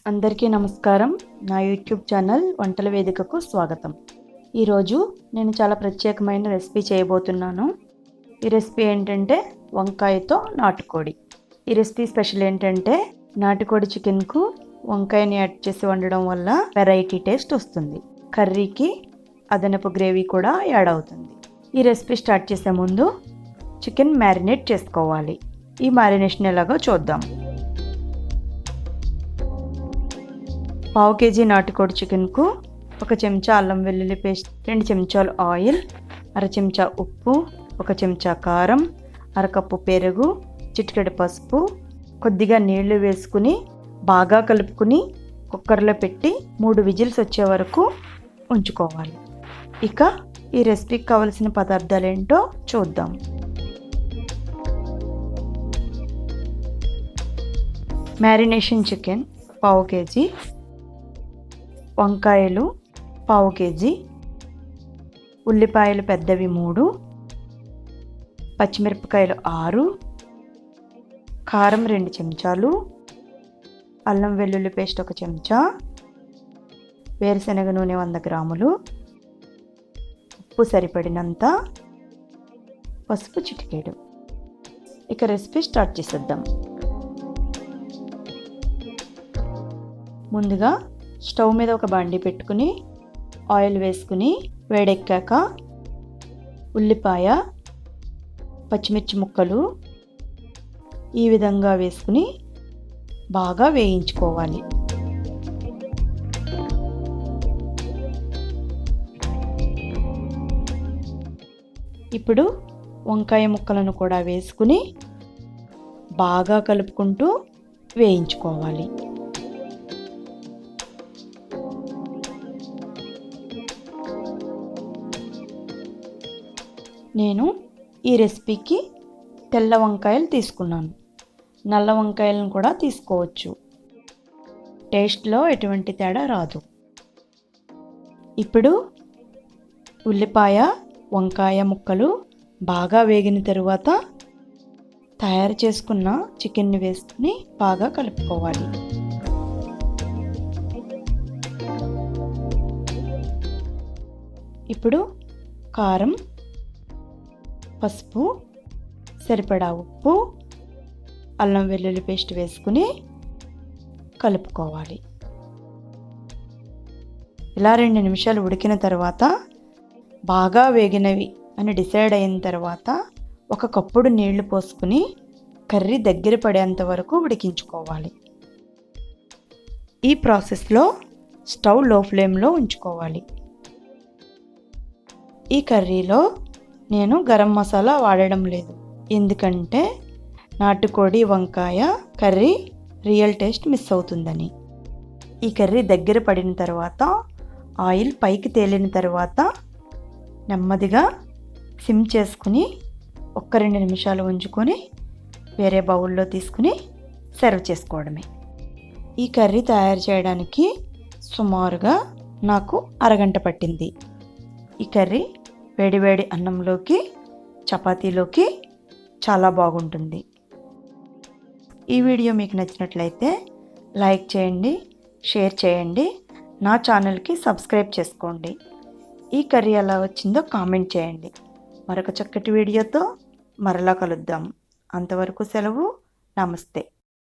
అందరికీ నమస్కారం. నా యూట్యూబ్ ఛానల్ వంటల వేదికకు స్వాగతం. ఈరోజు నేను చాలా ప్రత్యేకమైన రెసిపీ చేయబోతున్నాను. ఈ రెసిపీ ఏంటంటే వంకాయతో నాటుకోడి. ఈ రెసిపీ స్పెషల్ ఏంటంటే నాటుకోడి చికెన్కు వంకాయని యాడ్ చేసి వండడం వల్ల వెరైటీ టేస్ట్ వస్తుంది. కర్రీకి అదనపు గ్రేవీ కూడా యాడ్ అవుతుంది. ఈ రెసిపీ స్టార్ట్ చేసే ముందు చికెన్ మ్యారినేట్ చేసుకోవాలి. ఈ మ్యారినేషన్ ఎలాగో చూద్దాం. 1/2 kg నాటుకోడి చికెన్కు 1 చెంచా అల్లం వెల్లుల్లి పేస్ట్, 2 చెంచాలు ఆయిల్, 1/2 చెంచా ఉప్పు, 1 చెంచా కారం, 1/2 కప్పు పెరుగు, చిటికెడు పసుపు, కొద్దిగా నీళ్లు వేసుకుని బాగా కలుపుకుని కుక్కర్లో పెట్టి 3 విజిల్స్ వచ్చే వరకు ఉంచుకోవాలి. ఇక ఈ రెసిపీకి కావలసిన పదార్థాలు ఏంటో చూద్దాం. మ్యారినేషన్ చికెన్ 1/2 kg, వంకాయలు 1/2 kg, ఉల్లిపాయలు పెద్దవి 3, పచ్చిమిరపకాయలు 6, కారం 2 చెంచాలు, అల్లం వెల్లుల్లి పేస్ట్ 1 చెంచా, వేరుశనగ నూనె 100 గ్రాములు, ఉప్పు సరిపడినంత, పసుపు చిటికెడు. ఇక రెసిపీ స్టార్ట్ చేసేద్దాం. ముందుగా స్టవ్ మీద ఒక బాండీ పెట్టుకుని ఆయిల్ వేసుకుని వేడెక్కాక ఉల్లిపాయ, పచ్చిమిర్చి ముక్కలు ఈ విధంగా వేసుకుని బాగా వేయించుకోవాలి. ఇప్పుడు వంకాయ ముక్కలను కూడా వేసుకుని బాగా కలుపుకుంటూ వేయించుకోవాలి. నేను ఈ రెసిపీకి తెల్ల వంకాయలు తీసుకున్నాను. నల్ల వంకాయలను కూడా తీసుకోవచ్చు. టేస్ట్లో ఎటువంటి తేడా రాదు. ఇప్పుడు ఉల్లిపాయ, వంకాయ ముక్కలు బాగా వేగిన తరువాత తయారు చేసుకున్న చికెన్ని వేసుకుని బాగా కలుపుకోవాలి. ఇప్పుడు కారం, పసుపు, సరిపడా ఉప్పు, అల్లం వెల్లుల్లి పేస్ట్ వేసుకుని కలుపుకోవాలి. ఇలా 2 నిమిషాలు ఉడికిన తర్వాత బాగా వేగినవి అని డిసైడ్ అయిన తర్వాత 1 కప్పుడు నీళ్లు పోసుకుని కర్రీ దగ్గర పడేంత వరకు ఉడికించుకోవాలి. ఈ ప్రాసెస్లో స్టవ్ లో ఫ్లేమ్లో ఉంచుకోవాలి. ఈ కర్రీలో నేను గరం మసాలా వాడడం లేదు, ఎందుకంటే నాటుకోడి వంకాయ కర్రీ రియల్ టేస్ట్ మిస్ అవుతుందని. ఈ కర్రీ దగ్గర పడిన తర్వాత ఆయిల్ పైకి తేలిన తర్వాత నెమ్మదిగా సిమ్ చేసుకుని 1-2 నిమిషాలు ఉంచుకొని వేరే బౌల్లో తీసుకుని సర్వ్ చేసుకోవడమే. ఈ కర్రీ తయారు చేయడానికి సుమారుగా నాకు అరగంట పట్టింది. ఈ కర్రీ వేడివేడి అన్నంలోకి, చపాతీలోకి చాలా బాగుంటుంది. ఈ వీడియో మీకు నచ్చినట్లయితే లైక్ చేయండి, షేర్ చేయండి, నా ఛానల్కి సబ్స్క్రైబ్ చేసుకోండి. ఈ కర్రీ ఎలా వచ్చిందో కామెంట్ చేయండి. మరొక చక్కటి వీడియోతో మరలా కలుద్దాం. అంతవరకు సెలవు. నమస్తే.